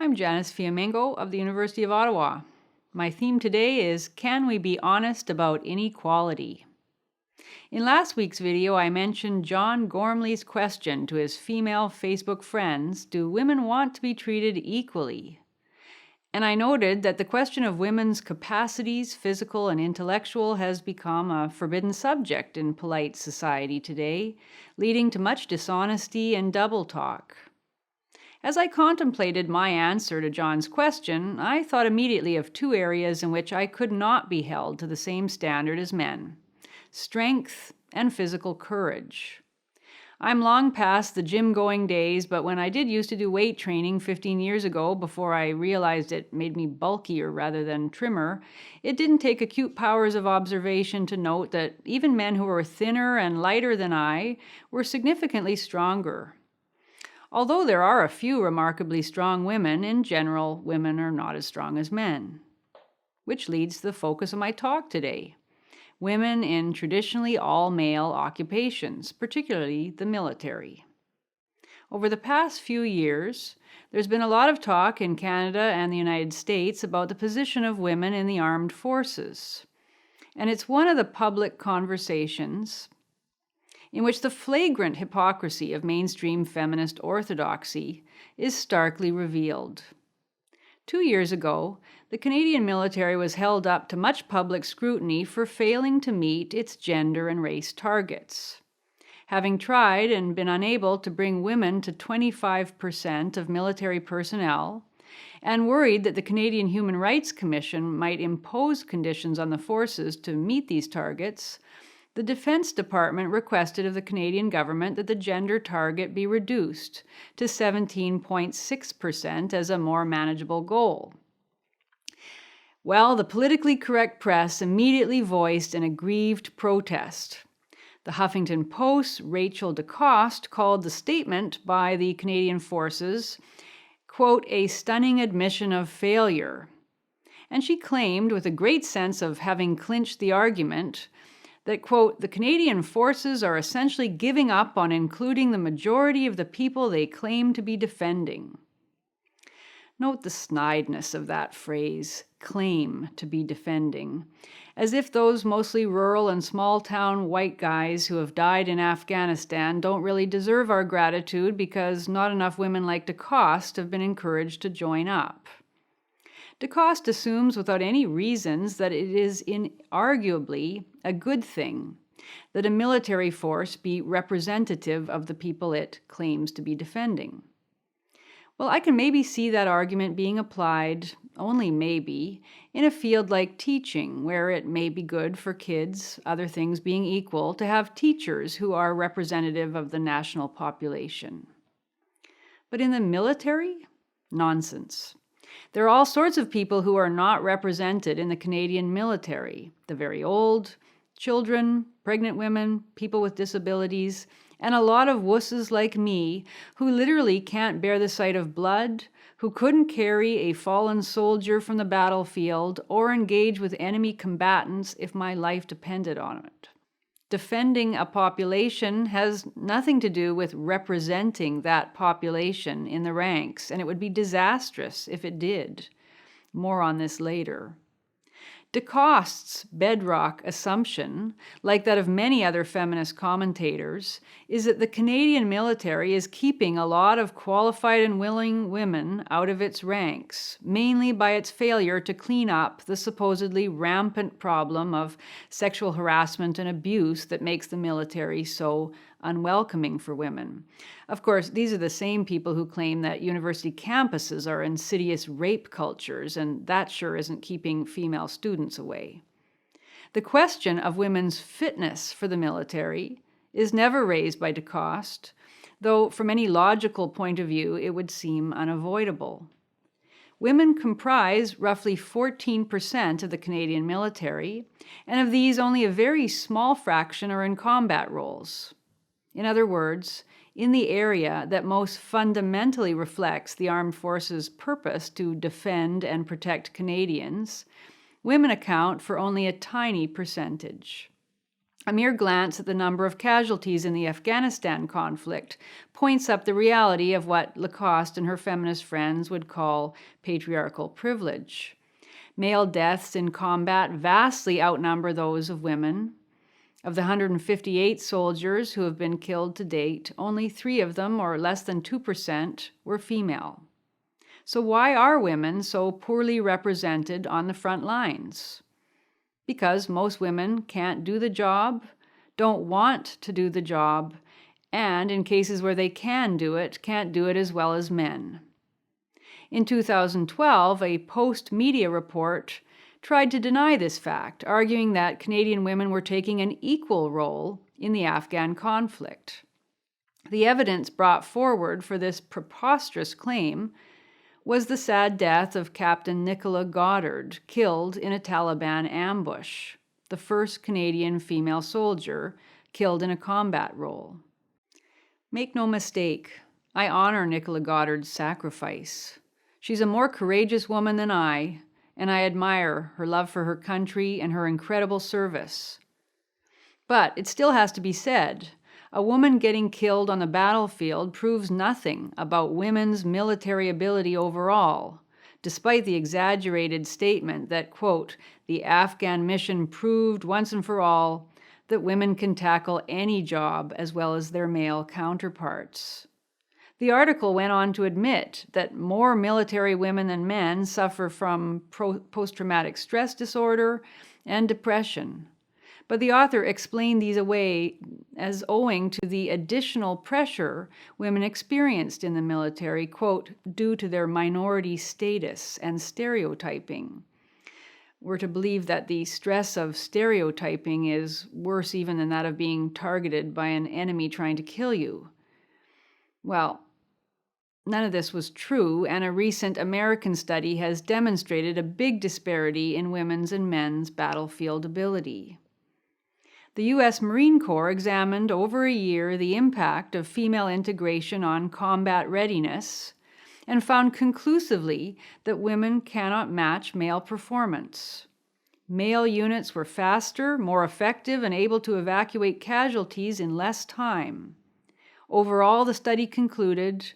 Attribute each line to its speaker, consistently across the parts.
Speaker 1: I'm Janice Fiamengo of the University of Ottawa. My theme today is, Can we be honest about inequality? In last week's video, I mentioned John Gormley's question to his female Facebook friends, do women want to be treated equally? And I noted that the question of women's capacities, physical and intellectual, has become a forbidden subject in polite society today, leading to much dishonesty and double talk. As I contemplated my answer to John's question, I thought immediately of two areas in which I could not be held to the same standard as men: strength and physical courage. I'm long past the gym-going days, but when I did used to do weight training 15 years ago, before I realized it made me bulkier rather than trimmer, it didn't take acute powers of observation to note that even men who were thinner and lighter than I were significantly stronger. Although there are a few remarkably strong women, in general, women are not as strong as men. Which leads to the focus of my talk today: women in traditionally all-male occupations, particularly the military. Over the past few years, there's been a lot of talk in Canada and the United States about the position of women in the armed forces. And it's one of the public conversations in which the flagrant hypocrisy of mainstream feminist orthodoxy is starkly revealed. 2 years ago, the Canadian military was held up to much public scrutiny for failing to meet its gender and race targets. Having tried and been unable to bring women to 25% of military personnel, and worried that the Canadian Human Rights Commission might impose conditions on the forces to meet these targets, the Defense Department requested of the Canadian government that the gender target be reduced to 17.6% as a more manageable goal. Well, the politically correct press immediately voiced an aggrieved protest. The Huffington Post's Rachel DeCoste called the statement by the Canadian forces, quote, a stunning admission of failure. And she claimed, with a great sense of having clinched the argument, that, quote, the Canadian forces are essentially giving up on including the majority of the people they claim to be defending. Note the snideness of that phrase, claim to be defending, as if those mostly rural and small-town white guys who have died in Afghanistan don't really deserve our gratitude because not enough women like DeCoste have been encouraged to join up. DeCoste assumes without any reasons that it is inarguably a good thing that a military force be representative of the people it claims to be defending. Well, I can maybe see that argument being applied, only maybe, in a field like teaching, where it may be good for kids, other things being equal, to have teachers who are representative of the national population. But in the military? Nonsense. There are all sorts of people who are not represented in the Canadian military: the very old, children, pregnant women, people with disabilities, and a lot of wusses like me who literally can't bear the sight of blood, who couldn't carry a fallen soldier from the battlefield or engage with enemy combatants if my life depended on it. Defending a population has nothing to do with representing that population in the ranks, and it would be disastrous if it did. More on this later. DeCoste's bedrock assumption, like that of many other feminist commentators, is that the Canadian military is keeping a lot of qualified and willing women out of its ranks, mainly by its failure to clean up the supposedly rampant problem of sexual harassment and abuse that makes the military so unwelcoming for women. Of course, these are the same people who claim that university campuses are insidious rape cultures, and that sure isn't keeping female students away. The question of women's fitness for the military is never raised by DeCoste, though from any logical point of view it would seem unavoidable. Women comprise roughly 14% of the Canadian military, and of these only a very small fraction are in combat roles. In other words, in the area that most fundamentally reflects the armed forces' purpose to defend and protect Canadians, women account for only a tiny percentage. A mere glance at the number of casualties in the Afghanistan conflict points up the reality of what Lacoste and her feminist friends would call patriarchal privilege. Male deaths in combat vastly outnumber those of women. Of the 158 soldiers who have been killed to date, only 3 of them, or less than 2%, were female. So why are women so poorly represented on the front lines? Because most women can't do the job, don't want to do the job, and in cases where they can do it, can't do it as well as men. In 2012, a Post media report tried to deny this fact, arguing that Canadian women were taking an equal role in the Afghan conflict. The evidence brought forward for this preposterous claim was the sad death of Captain Nicola Goddard, killed in a Taliban ambush, the first Canadian female soldier killed in a combat role. Make no mistake, I honor Nicola Goddard's sacrifice. She's a more courageous woman than I, and I admire her love for her country and her incredible service. But it still has to be said, a woman getting killed on the battlefield proves nothing about women's military ability overall, despite the exaggerated statement that, quote, the Afghan mission proved once and for all that women can tackle any job as well as their male counterparts. The article went on to admit that more military women than men suffer from post-traumatic stress disorder and depression. But the author explained these away as owing to the additional pressure women experienced in the military, quote, due to their minority status and stereotyping. We're to believe that the stress of stereotyping is worse even than that of being targeted by an enemy trying to kill you. Well, none of this was true, and a recent American study has demonstrated a big disparity in women's and men's battlefield ability. The U.S. Marine Corps examined over a year the impact of female integration on combat readiness and found conclusively that women cannot match male performance. Male units were faster, more effective, and able to evacuate casualties in less time. Overall, the study concluded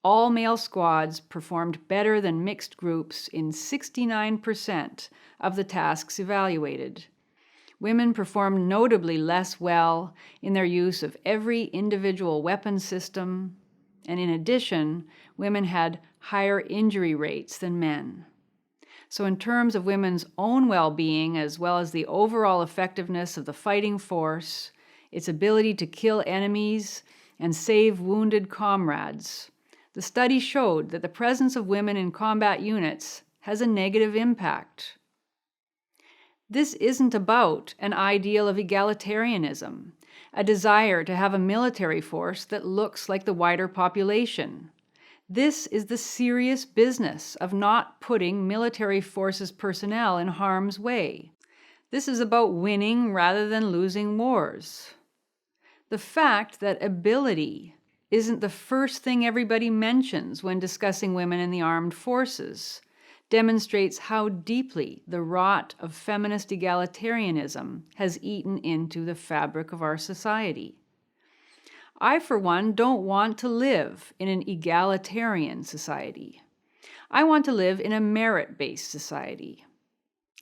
Speaker 1: all male squads performed better than mixed groups in 69% of the tasks evaluated. Women performed notably less well in their use of every individual weapon system, and in addition, women had higher injury rates than men. So in terms of women's own well-being, as well as the overall effectiveness of the fighting force, its ability to kill enemies and save wounded comrades, the study showed that the presence of women in combat units has a negative impact. This isn't about an ideal of egalitarianism, a desire to have a military force that looks like the wider population. This is the serious business of not putting military forces personnel in harm's way. This is about winning rather than losing wars. The fact that ability isn't the first thing everybody mentions when discussing women in the armed forces demonstrates how deeply the rot of feminist egalitarianism has eaten into the fabric of our society. I, for one, don't want to live in an egalitarian society. I want to live in a merit-based society.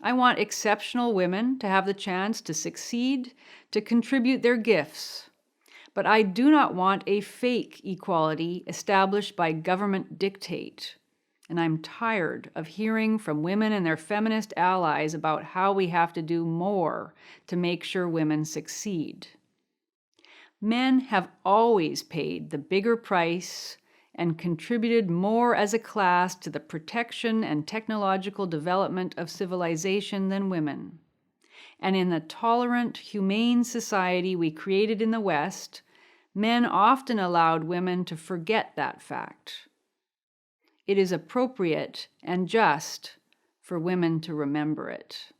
Speaker 1: I want exceptional women to have the chance to succeed, to contribute their gifts. But I do not want a fake equality established by government dictate. And I'm tired of hearing from women and their feminist allies about how we have to do more to make sure women succeed. Men have always paid the bigger price and contributed more as a class to the protection and technological development of civilization than women. And in the tolerant, humane society we created in the West, men often allowed women to forget that fact. It is appropriate and just for women to remember it.